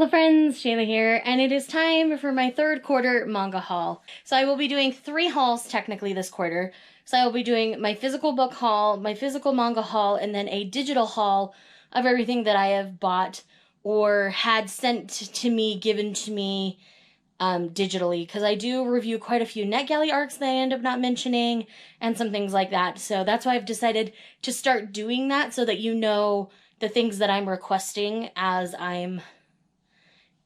Hello friends, Shayla here, and it is time for my third quarter manga haul. So I will be doing 3 hauls technically this quarter. So I will be doing my physical book haul, my physical manga haul, and then a digital haul of everything that I have bought or had sent to me, given to me digitally, because I do review quite a few NetGalley arcs that I end up not mentioning and some things like that. So that's why I've decided to start doing that so that you know the things that I'm requesting as I'm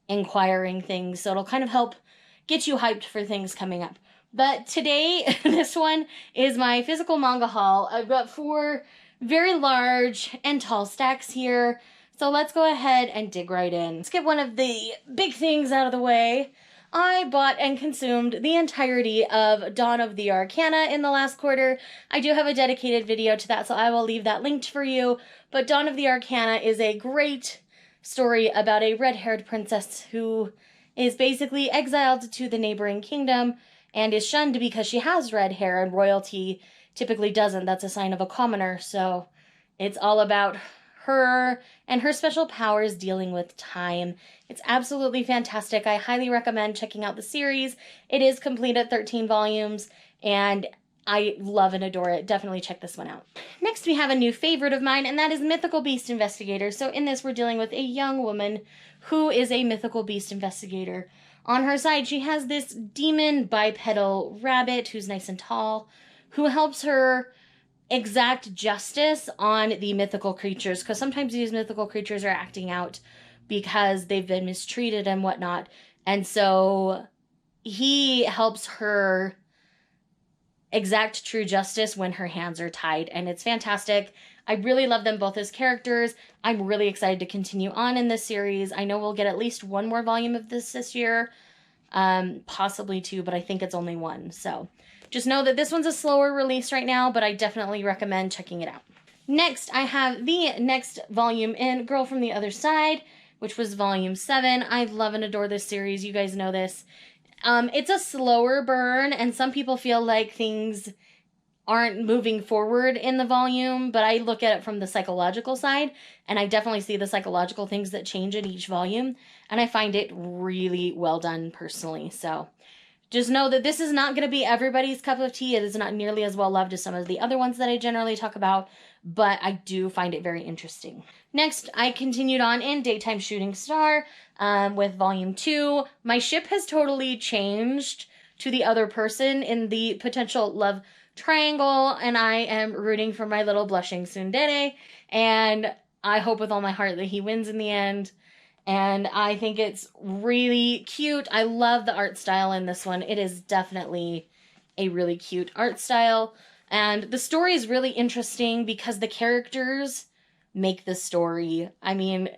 inquiring things, so it'll kind of help get you hyped for things coming up. But today, this one is my physical manga haul. I've got 4 very large and tall stacks here, so let's go ahead and dig right in. Let's get one of the big things out of the way. I bought and consumed the entirety of Dawn of the Arcana in the last quarter. I do have a dedicated video to that, so I will leave that linked for you. But Dawn of the Arcana is a great story about a red-haired princess who is basically exiled to the neighboring kingdom and is shunned because she has red hair, and royalty typically doesn't. That's a sign of a commoner. So it's all about her and her special powers dealing with time. It's absolutely fantastic. I highly recommend checking out the series. It is complete at 13 volumes, and I love and adore it. Definitely check this one out. Next, we have a new favorite of mine, and that is Mythical Beast Investigator. So in this, we're dealing with a young woman who is a mythical beast investigator. On her side, she has this demon bipedal rabbit who's nice and tall, who helps her exact justice on the mythical creatures, because sometimes these mythical creatures are acting out because they've been mistreated and whatnot. And so he helps her exact true justice when her hands are tied, and it's fantastic. I really love them both as characters. I'm really excited to continue on in this series. I know we'll get at least 1 more volume of this year, possibly 2, but I think it's only 1. So just know that this one's a slower release right now, but I definitely recommend checking it out. Next, I have the next volume in Girl from the Other Side, which was volume 7. I love and adore this series. You guys know this. It's a slower burn, and some people feel like things aren't moving forward in the volume, but I look at it from the psychological side, and I definitely see the psychological things that change in each volume, and I find it really well done personally. So just know that this is not going to be everybody's cup of tea. It is not nearly as well loved as some of the other ones that I generally talk about, but I do find it very interesting. Next, I continued on in Daytime Shooting Star with Volume 2. My ship has totally changed to the other person in the potential love triangle, and I am rooting for my little blushing tsundere, and I hope with all my heart that he wins in the end. And I think it's really cute. I love the art style in this one. It is definitely a really cute art style. And the story is really interesting because the characters make the story. I mean,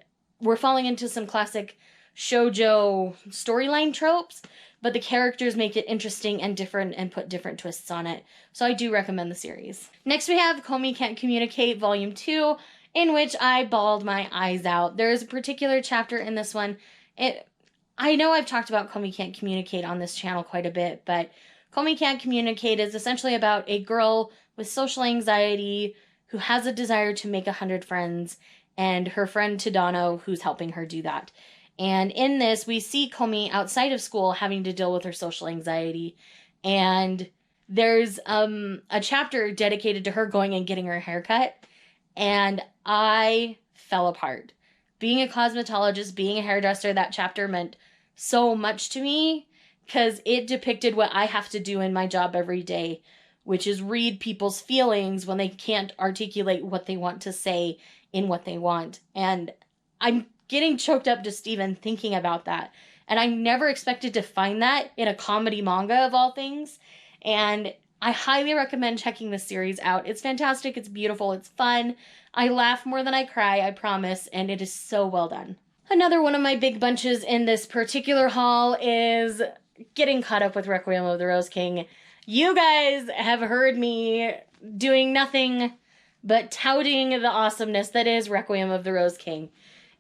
we're falling into some classic shoujo storyline tropes, but the characters make it interesting and different and put different twists on it. So I do recommend the series. Next, we have Komi Can't Communicate Volume 2. In which I bawled my eyes out. There is a particular chapter in this one. I know I've talked about Komi Can't Communicate on this channel quite a bit, but Komi Can't Communicate is essentially about a girl with social anxiety who has a desire to make 100 friends, and her friend Tadano who's helping her do that. And in this, we see Komi outside of school having to deal with her social anxiety, and there's a chapter dedicated to her going and getting her hair cut. And I fell apart. Being a cosmetologist, being a hairdresser, that chapter meant so much to me because it depicted what I have to do in my job every day, which is read people's feelings when they can't articulate what they want to say in what they want. And I'm getting choked up just even thinking about that. And I never expected to find that in a comedy manga of all things. And I highly recommend checking this series out. It's fantastic, it's beautiful, it's fun. I laugh more than I cry, I promise, and it is so well done. Another one of my big bunches in this particular haul is getting caught up with Requiem of the Rose King. You guys have heard me doing nothing but touting the awesomeness that is Requiem of the Rose King.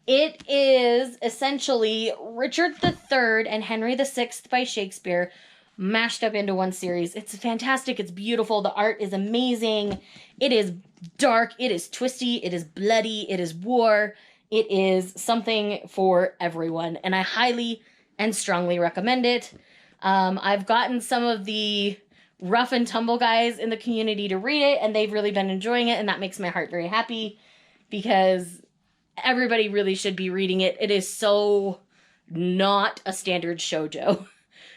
It is essentially Richard III and Henry VI by Shakespeare mashed up into one series. It's fantastic. It's beautiful. The art is amazing. It is dark. It is twisty. It is bloody. It is war. It is something for everyone, and I highly and strongly recommend it. I've gotten some of the rough and tumble guys in the community to read it, and they've really been enjoying it, and that makes my heart very happy because everybody really should be reading it. It is so not a standard shoujo.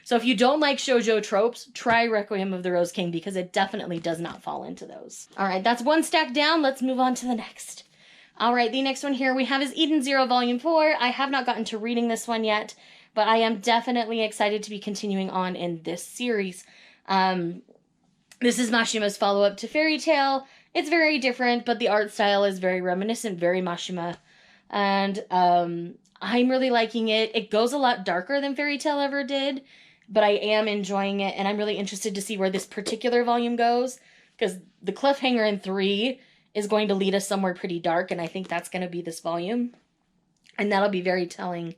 So if you don't like shoujo tropes, try Requiem of the Rose King because it definitely does not fall into those. All right, that's one stack down. Let's move on to the next. All right, the next one here we have is Eden Zero Volume 4. I have not gotten to reading this one yet, but I am definitely excited to be continuing on in this series. This is Mashima's follow-up to Fairy Tail. It's very different, but the art style is very reminiscent, very Mashima. And I'm really liking it. It goes a lot darker than Fairy Tail ever did, but I am enjoying it, and I'm really interested to see where this particular volume goes, because the cliffhanger in 3 is going to lead us somewhere pretty dark, and I think that's going to be this volume. And that'll be very telling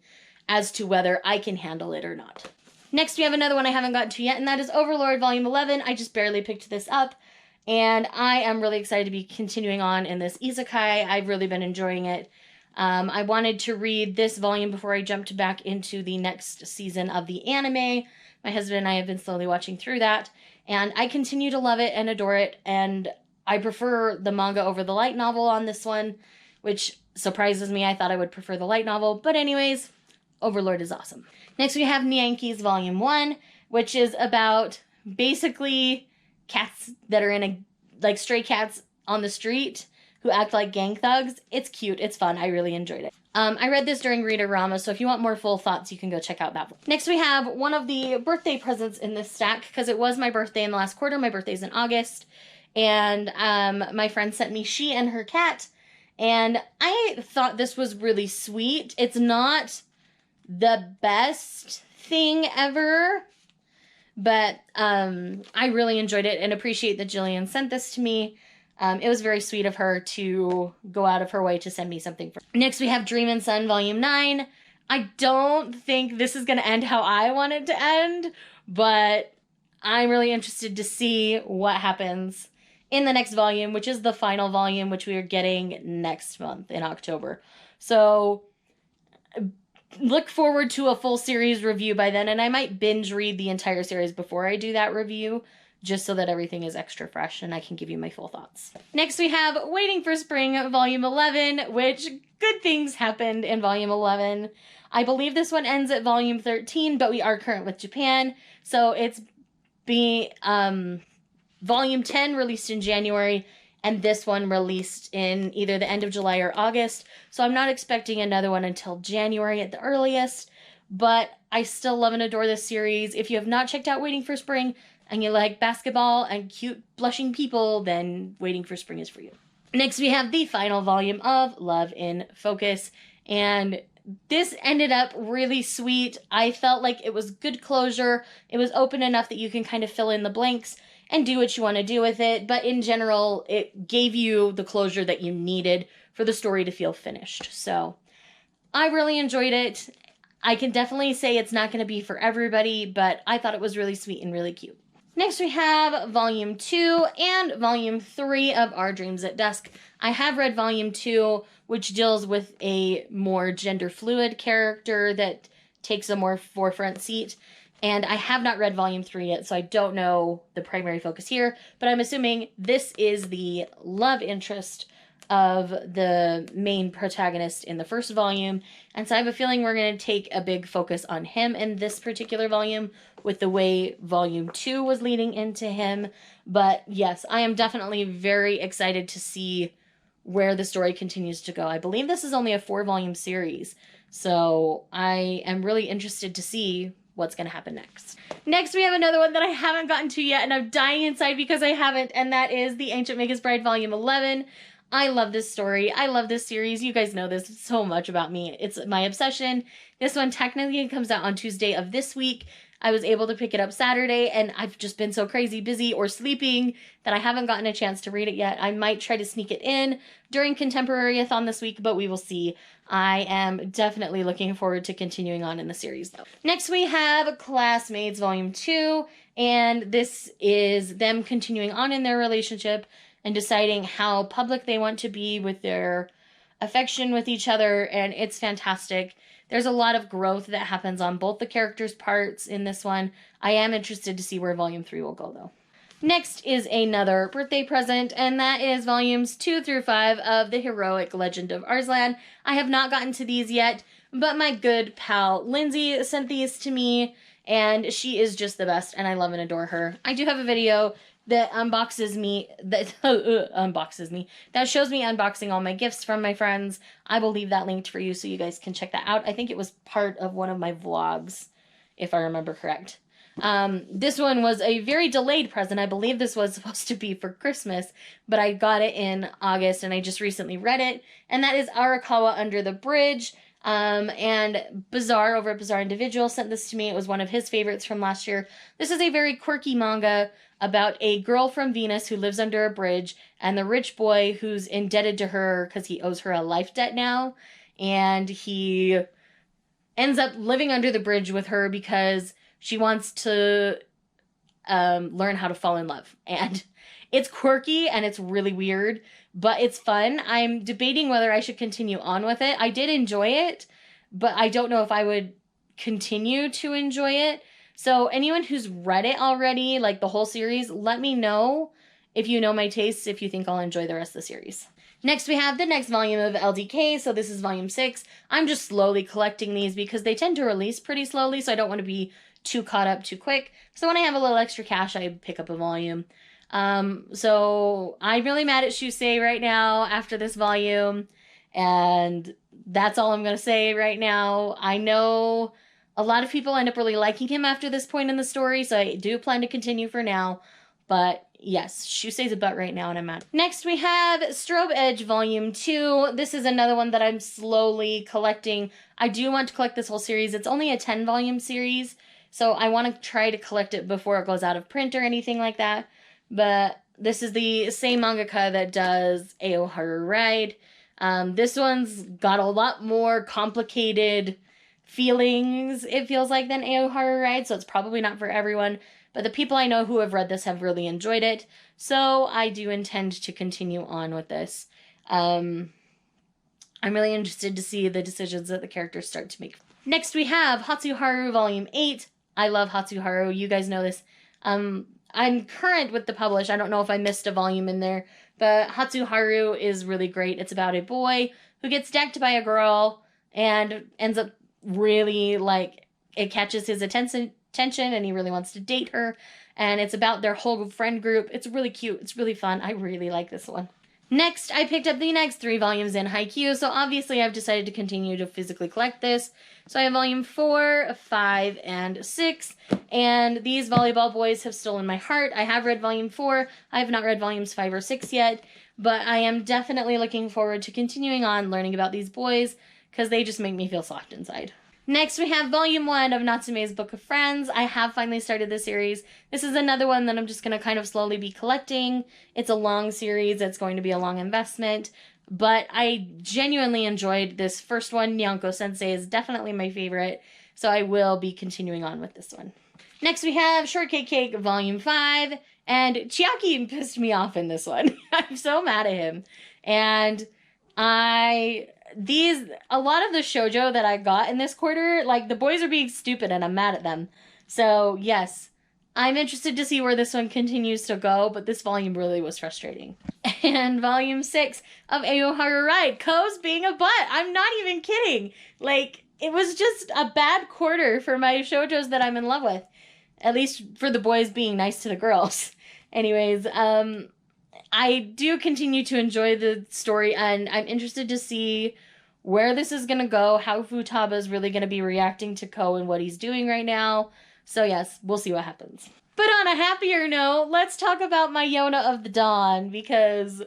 as to whether I can handle it or not. Next, we have another one I haven't gotten to yet, and that is Overlord Volume 11. I just barely picked this up, and I am really excited to be continuing on in this isekai. I've really been enjoying it. I wanted to read this volume before I jumped back into the next season of the anime. My husband and I have been slowly watching through that, and I continue to love it and adore it, and I prefer the manga over the light novel on this one, which surprises me. I thought I would prefer the light novel, but anyways, Overlord is awesome. Next we have Nyankees Volume 1, which is about basically cats that are in like stray cats on the street who act like gang thugs. It's cute. It's fun. I really enjoyed it. I read this during Reader-Rama, so if you want more full thoughts, you can go check out that one. Next, we have one of the birthday presents in this stack, because it was my birthday in the last quarter. My birthday's in August, and my friend sent me She and Her Cat, and I thought this was really sweet. It's not the best thing ever, but I really enjoyed it and appreciate that Jillian sent this to me. It was very sweet of her to go out of her way to send me something. Next, we have Dream and Sun Volume 9. I don't think this is going to end how I want it to end, but I'm really interested to see what happens in the next volume, which is the final volume, which we are getting next month in October. So look forward to a full series review by then, and I might binge read the entire series before I do that review, just so that everything is extra fresh and I can give you my full thoughts. Next, we have Waiting for Spring Volume 11, which good things happened in Volume 11. I believe this one ends at Volume 13, but we are current with Japan, so it's being Volume 10 released in January, and this one released in either the end of July or August, so I'm not expecting another one until January at the earliest, but I still love and adore this series. If you have not checked out Waiting for Spring, and you like basketball and cute blushing people, then Waiting for Spring is for you. Next, we have the final volume of Love in Focus, and this ended up really sweet. I felt like it was good closure. It was open enough that you can kind of fill in the blanks and do what you want to do with it, but in general, it gave you the closure that you needed for the story to feel finished. So I really enjoyed it. I can definitely say it's not going to be for everybody, but I thought it was really sweet and really cute. Next, we have Volume 2 and Volume 3 of Our Dreams at Dusk. I have read Volume 2, which deals with a more gender-fluid character that takes a more forefront seat, and I have not read Volume 3 yet, so I don't know the primary focus here, but I'm assuming this is the love interest of the main protagonist in the first volume, and so I have a feeling we're going to take a big focus on him in this particular volume with the way Volume 2 was leading into him. But yes, I am definitely very excited to see where the story continues to go. I believe this is only a 4-volume series, so I am really interested to see what's going to happen next. Next, we have another one that I haven't gotten to yet, and I'm dying inside because I haven't, and that is The Ancient Magus Bride Volume 11. I love this story. I love this series. You guys know this so much about me. It's my obsession. This one technically comes out on Tuesday of this week. I was able to pick it up Saturday, and I've just been so crazy busy or sleeping that I haven't gotten a chance to read it yet. I might try to sneak it in during Contemporary-a-thon this week, but we will see. I am definitely looking forward to continuing on in the series, though. Next, we have Classmates Volume 2, and this is them continuing on in their relationship and deciding how public they want to be with their affection with each other, and it's fantastic. There's a lot of growth that happens on both the characters' parts in this one. I am interested to see where Volume 3 will go, though. Next is another birthday present, and that is volumes 2 through 5 of The Heroic Legend of Arslan. I have not gotten to these yet, but my good pal Lindsay sent these to me, and she is just the best, and I love and adore her. I do have a video that unboxes me, that shows me unboxing all my gifts from my friends. I will leave that linked for you so you guys can check that out. I think it was part of one of my vlogs, if I remember correct. This one was a very delayed present. I believe this was supposed to be for Christmas, but I got it in August and I just recently read it. And that is Arakawa Under the Bridge. And Bizarre over at Bizarre Individual sent this to me. It was one of his favorites from last year. This is a very quirky manga about a girl from Venus who lives under a bridge and the rich boy who's indebted to her because he owes her a life debt now. And he ends up living under the bridge with her because she wants to learn how to fall in love. And it's quirky and it's really weird, but it's fun. I'm debating whether I should continue on with it. I did enjoy it, but I don't know if I would continue to enjoy it. So anyone who's read it already, like the whole series, let me know if you know my tastes, if you think I'll enjoy the rest of the series. Next, we have the next volume of LDK, so this is volume 6. I'm just slowly collecting these because they tend to release pretty slowly, so I don't want to be too caught up too quick. So when I have a little extra cash, I pick up a volume. So I'm really mad at Shusei right now after this volume, and that's all I'm going to say right now. I know a lot of people end up really liking him after this point in the story, so I do plan to continue for now, but yes, Shusei's a butt right now, and I'm mad. Next, we have Strobe Edge Volume 2. This is another one that I'm slowly collecting. I do want to collect this whole series. It's only a 10-volume series, so I want to try to collect it before it goes out of print or anything like that. But this is the same mangaka that does Aoharu Ride. This one's got a lot more complicated feelings, it feels like, than Aoharu Ride, so it's probably not for everyone. But the people I know who have read this have really enjoyed it, so I do intend to continue on with this. I'm really interested to see the decisions that the characters start to make. Next we have Hatsuharu Volume 8. I love Hatsuharu, you guys know this. I'm current with the publish. I don't know if I missed a volume in there, but Hatsuharu is really great. It's about a boy who gets decked by a girl and ends up really, like, it catches his attention and he really wants to date her. And it's about their whole friend group. It's really cute. It's really fun. I really like this one. Next, I picked up the next 3 volumes in Haikyuu, so obviously I've decided to continue to physically collect this. So I have volume 4, 5, and 6, and these volleyball boys have stolen my heart. I have read volume 4. I have not read volumes 5 or 6 yet, but I am definitely looking forward to continuing on learning about these boys, because they just make me feel soft inside. Next, we have Volume 1 of Natsume's Book of Friends. I have finally started this series. This is another one that I'm just going to kind of slowly be collecting. It's a long series. It's going to be a long investment. But I genuinely enjoyed this first one. Nyanko Sensei is definitely my favorite. So I will be continuing on with this one. Next, we have Shortcake Cake Volume 5. And Chiaki pissed me off in this one. I'm so mad at him. And a lot of the shoujo that I got in this quarter, like, the boys are being stupid and I'm mad at them. So, yes, I'm interested to see where this one continues to go, but this volume really was frustrating. And volume 6 of Aoharu Ride, Ko's being a butt. I'm not even kidding. Like, it was just a bad quarter for my shoujos that I'm in love with. At least for the boys being nice to the girls. Anyways, I do continue to enjoy the story, and I'm interested to see where this is going to go, how Futaba is really going to be reacting to Ko and what he's doing right now. So yes, we'll see what happens. But on a happier note, let's talk about my Yona of the Dawn, because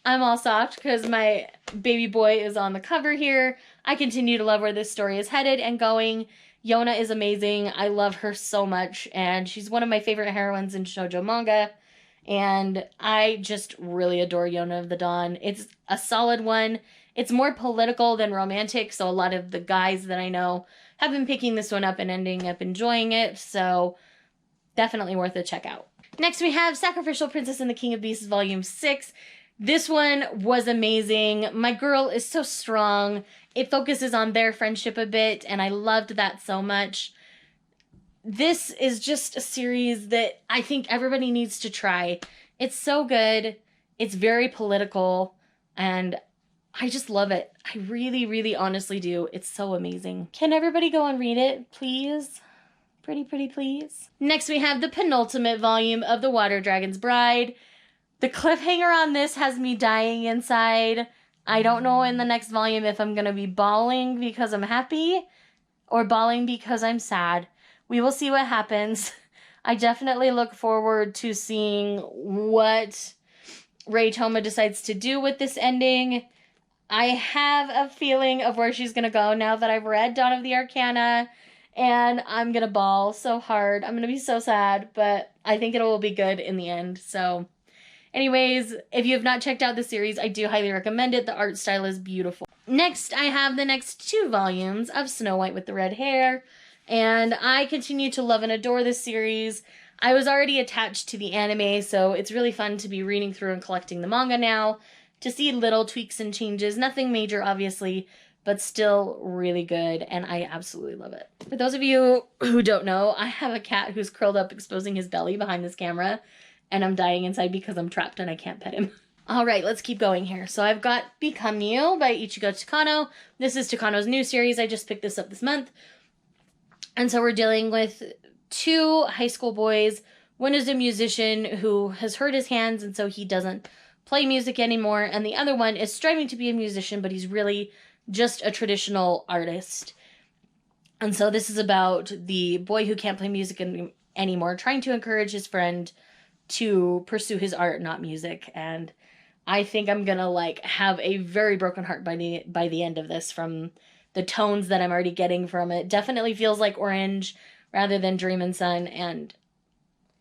I'm all soft because my baby boy is on the cover here. I continue to love where this story is headed and going. Yona is amazing. I love her so much, and she's one of my favorite heroines in shoujo manga. And I just really adore Yona of the Dawn. It's a solid one. It's more political than romantic, so a lot of the guys that I know have been picking this one up and ending up enjoying it, so definitely worth a check out. Next we have Sacrificial Princess and the King of Beasts Volume 6. This one was amazing. My girl is so strong. It focuses on their friendship a bit, and I loved that so much. This is just a series that I think everybody needs to try. It's so good. It's very political, and I just love it. I really, really honestly do. It's so amazing. Can everybody go and read it, please? Pretty, please. Next, we have the penultimate volume of The Water Dragon's Bride. The cliffhanger on this has me dying inside. I don't know in the next volume if I'm going to be bawling because I'm happy or bawling because I'm sad. We will see what happens. I definitely look forward to seeing what Ray Toma decides to do with this ending. I have a feeling of where she's going to go now that I've read Dawn of the Arcana, and I'm going to bawl so hard. I'm going to be so sad, but I think it will be good in the end. So anyways, if you have not checked out the series, I do highly recommend it. The art style is beautiful. Next, I have the next 2 volumes of Snow White with the Red Hair, and I continue to love and adore this series. I was already attached to the anime, so it's really fun to be reading through and collecting the manga now, to see little tweaks and changes. Nothing major, obviously, but still really good, and I absolutely love it. For those of you who don't know, I have a cat who's curled up exposing his belly behind this camera, and I'm dying inside because I'm trapped and I can't pet him. All right, let's keep going here. So I've got Become You by Ichigo Takano. This is Takano's new series. I just picked this up this month. And so we're dealing with 2 high school boys. One is a musician who has hurt his hands, and so he doesn't play music anymore. And the other one is striving to be a musician, but he's really just a traditional artist. And so this is about the boy who can't play music anymore, trying to encourage his friend to pursue his art, not music. And I think I'm gonna have a very broken heart by the end of this, from the tones that I'm already getting from it. Definitely feels like Orange rather than Dream and Sun, and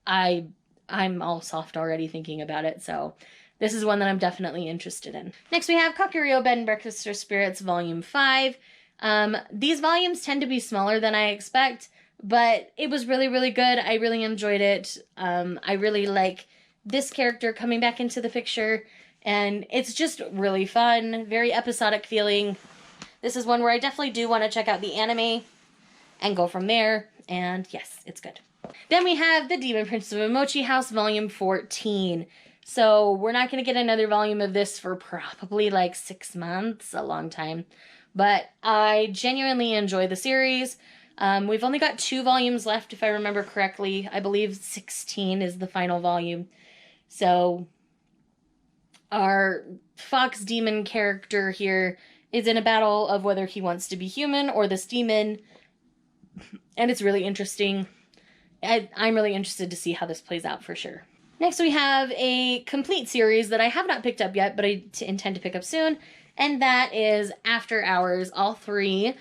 I'm all soft already thinking about it. So this is one that I'm definitely interested in. Next, we have Kakuryo Bed and Breakfast for Spirits Volume 5. These volumes tend to be smaller than I expect, but it was really, really good. I really enjoyed it. I really like this character coming back into the picture, and it's just really fun, very episodic feeling. This is one where I definitely do want to check out the anime and go from there, and yes, it's good. Then we have The Demon Prince of Mochi House Volume 14. So we're not going to get another volume of this for probably 6 months, a long time. But I genuinely enjoy the series. We've only got 2 volumes left, if I remember correctly. I believe 16 is the final volume. So our fox demon character here is in a battle of whether he wants to be human or this demon. And it's really interesting. I'm really interested to see how this plays out for sure. Next, we have a complete series that I have not picked up yet, but I intend to pick up soon, and that is After Hours, all 3.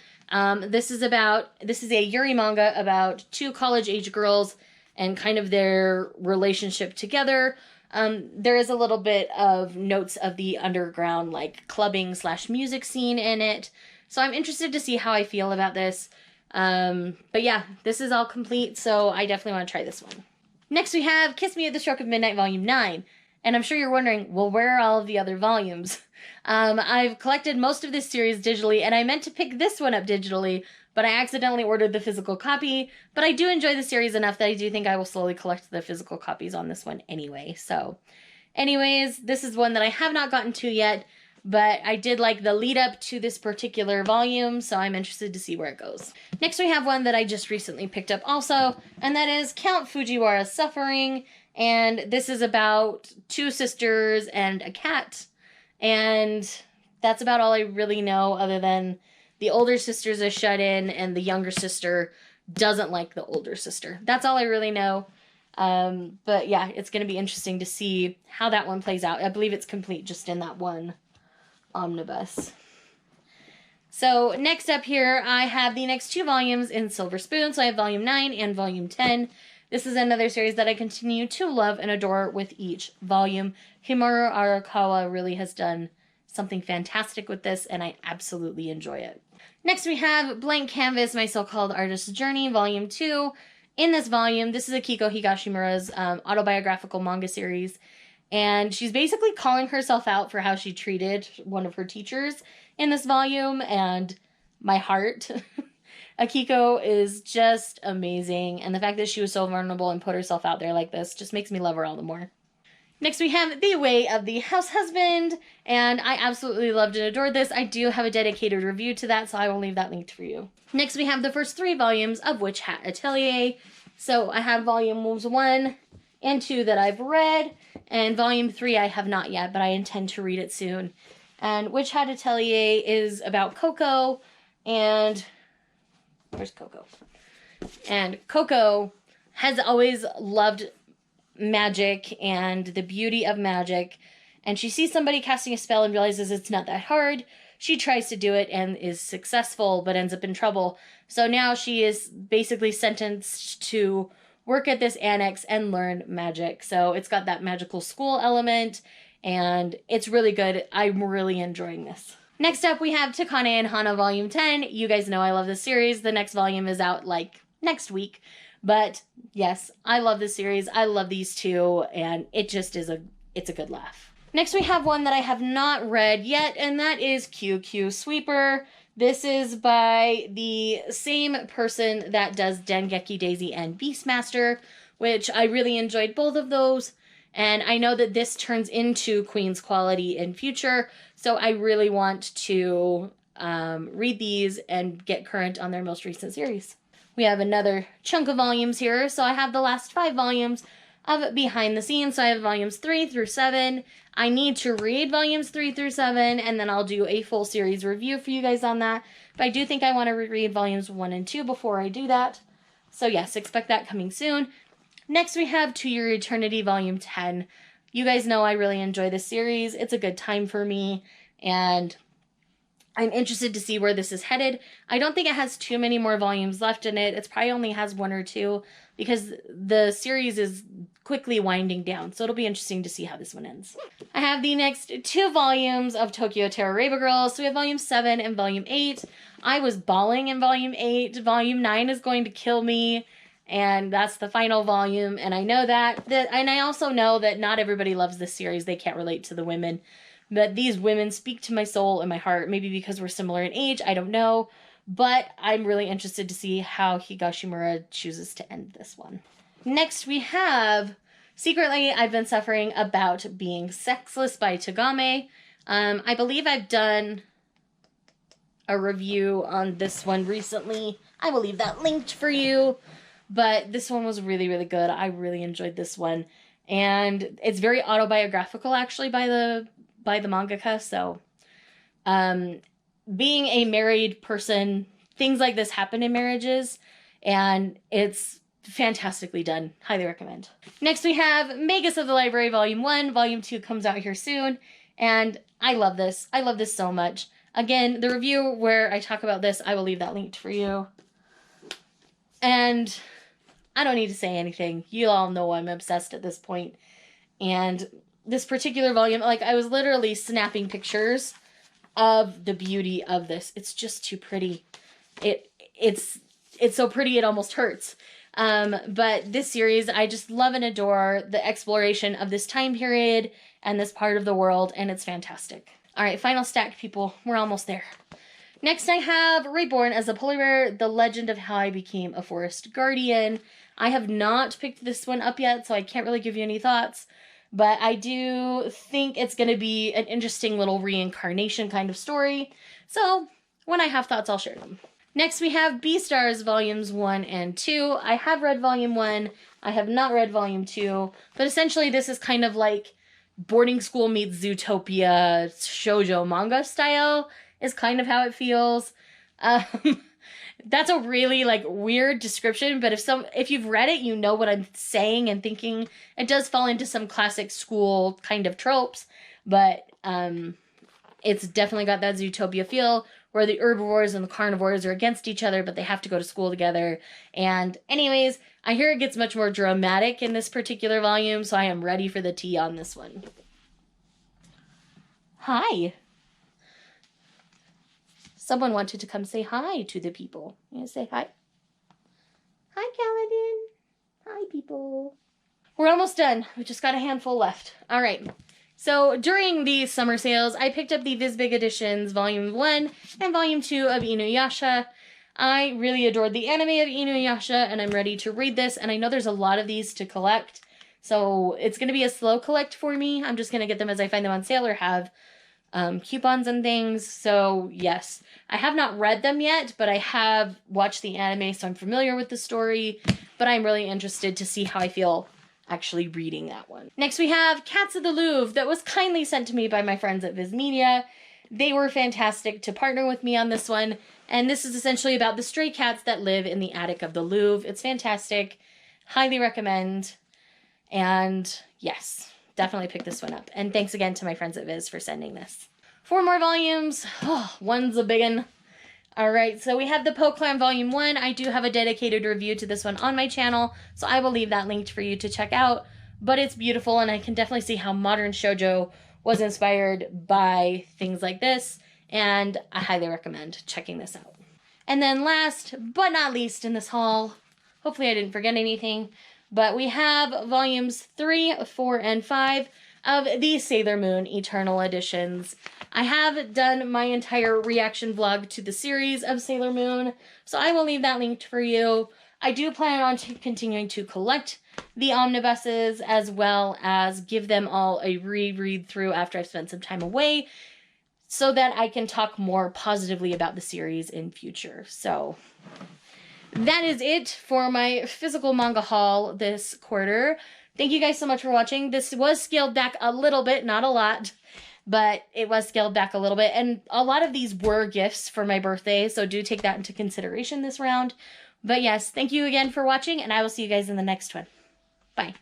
This is a Yuri manga about 2 college-age girls and kind of their relationship together. There is a little bit of notes of the underground, clubbing / music scene in it, so I'm interested to see how I feel about this. But yeah, this is all complete, so I definitely want to try this one. Next, we have Kiss Me at the Stroke of Midnight, Volume 9. And I'm sure you're wondering, well, where are all of the other volumes? I've collected most of this series digitally, and I meant to pick this one up digitally, but I accidentally ordered the physical copy. But I do enjoy the series enough that I do think I will slowly collect the physical copies on this one anyway. So, anyways, this is one that I have not gotten to yet, but I did like the lead up to this particular volume, so I'm interested to see where it goes. Next, we have one that I just recently picked up also, and that is Count Fujiwara's Suffering, and this is about 2 sisters and a cat, and that's about all I really know, other than the older sister's a shut-in, and the younger sister doesn't like the older sister. That's all I really know. But yeah, it's going to be interesting to see how that one plays out. I believe it's complete just in that one omnibus. So next up here, I have the next 2 volumes in Silver Spoon. So I have Volume 9 and Volume 10. This is another series that I continue to love and adore with each volume. Himuro Arakawa really has done something fantastic with this, and I absolutely enjoy it. Next we have Blank Canvas, My So-Called Artist's Journey, Volume 2. In this volume, this is Akiko Higashimura's autobiographical manga series, And she's basically calling herself out for how she treated one of her teachers in this volume, and my heart. Akiko is just amazing, and the fact that she was so vulnerable and put herself out there like this just makes me love her all the more. Next, we have The Way of the House Husband, and I absolutely loved and adored this. I do have a dedicated review to that, so I will leave that linked for you. Next, we have the first 3 volumes of Witch Hat Atelier. So I have volumes 1 and 2 that I've read, and volume 3 I have not yet, but I intend to read it soon. And Witch Hat Atelier is about Coco, and where's Coco? And Coco has always loved magic and the beauty of magic, and she sees somebody casting a spell and realizes it's not that hard. She tries to do it and is successful, but ends up in trouble. So now she is basically sentenced to work at this annex and learn magic. So it's got that magical school element, and it's really good. I'm really enjoying this. Next up, we have Takane and Hana Volume 10. You guys know I love this series. The next volume is out like next week. But yes, I love this series. I love these two, and it just is it's a good laugh. Next, we have one that I have not read yet, and that is QQ Sweeper. This is by the same person that does Dengeki Daisy and Beastmaster, which I really enjoyed both of those. And I know that this turns into Queen's Quality in future, so I really want to read these and get current on their most recent series. We have another chunk of volumes here, so I have the last 5 volumes of Behind the Scenes, so I have volumes 3 through 7. I need to read volumes 3 through 7, and then I'll do a full series review for you guys on that. But I do think I want to reread volumes 1 and 2 before I do that. So yes, expect that coming soon. Next, we have To Your Eternity Volume 10. You guys know I really enjoy this series. It's a good time for me, and I'm interested to see where this is headed. I don't think it has too many more volumes left in it. It probably only has 1 or 2 because the series is quickly winding down. So it'll be interesting to see how this one ends. I have the next 2 volumes of Tokyo Terroraba Girls. So we have Volume 7 and Volume 8. I was bawling in Volume 8. Volume 9 is going to kill me, and that's the final volume. And I know that. And I also know that not everybody loves this series. They can't relate to the women. But these women speak to my soul and my heart, maybe because we're similar in age, I don't know. But I'm really interested to see how Higashimura chooses to end this one. Next, we have Secretly I've Been Suffering About Being Sexless by Tagame. I believe I've done a review on this one recently. I will leave that linked for you. But this one was really, really good. I really enjoyed this one. And it's very autobiographical, actually, by the mangaka. So being a married person, things like this happen in marriages, and it's fantastically done. Highly recommend. Next, we have Magus of the Library Volume 1. Volume 2 comes out here soon, and I love this. I love this so much. Again, the review where I talk about this, I will leave that linked for you. And I don't need to say anything. You all know I'm obsessed at this point. And this particular volume, like, I was literally snapping pictures of the beauty of this. It's just too pretty. It's so pretty it almost hurts. But this series, I just love and adore the exploration of this time period and this part of the world, and it's fantastic. All right, final stack, people. We're almost there. Next, I have Reborn as a Polar Bear, The Legend of How I Became a Forest Guardian. I have not picked this one up yet, so I can't really give you any thoughts. But I do think it's going to be an interesting little reincarnation kind of story. So when I have thoughts, I'll share them. Next, we have Beastars Volumes 1 and 2. I have read Volume 1. I have not read Volume 2. But essentially, this is kind of like boarding school meets Zootopia Shoujo manga style is kind of how it feels. That's a really, like, weird description, but if you've read it, you know what I'm saying and thinking. It does fall into some classic school kind of tropes, but it's definitely got that Zootopia feel, where the herbivores and the carnivores are against each other, but they have to go to school together. And anyways, I hear it gets much more dramatic in this particular volume, so I am ready for the tea on this one. Hi. Someone wanted to come say hi to the people. You say hi? Hi, Kaladin. Hi, people. We're almost done. We just got a handful left. All right. So during these summer sales, I picked up the Viz Big Editions Volume 1 and Volume 2 of Inuyasha. I really adored the anime of Inuyasha, and I'm ready to read this, and I know there's a lot of these to collect, so it's going to be a slow collect for me. I'm just going to get them as I find them on sale or have coupons and things. So yes, I have not read them yet, but I have watched the anime, so I'm familiar with the story, but I'm really interested to see how I feel actually reading that one. Next we have Cats of the Louvre, that was kindly sent to me by my friends at Viz Media. They were fantastic to partner with me on this one, and this is essentially about the stray cats that live in the attic of the Louvre. It's fantastic. Highly recommend. And yes, definitely pick this one up. And thanks again to my friends at Viz for sending this. 4 more volumes. Oh, one's a big one. All right, so we have the Poe Clan Volume 1. I do have a dedicated review to this one on my channel, so I will leave that linked for you to check out. But it's beautiful, and I can definitely see how modern shoujo was inspired by things like this, and I highly recommend checking this out. And then last but not least in this haul, hopefully I didn't forget anything, but we have Volumes 3, 4, and 5 of the Sailor Moon Eternal Editions. I have done my entire reaction vlog to the series of Sailor Moon, so I will leave that linked for you. I do plan on continuing to collect the omnibuses as well as give them all a reread through after I've spent some time away so that I can talk more positively about the series in future. So that is it for my physical manga haul this quarter. Thank you guys so much for watching. This was scaled back a little bit, not a lot, but it was scaled back a little bit. And a lot of these were gifts for my birthday, so do take that into consideration this round. But yes, thank you again for watching, and I will see you guys in the next one. Bye.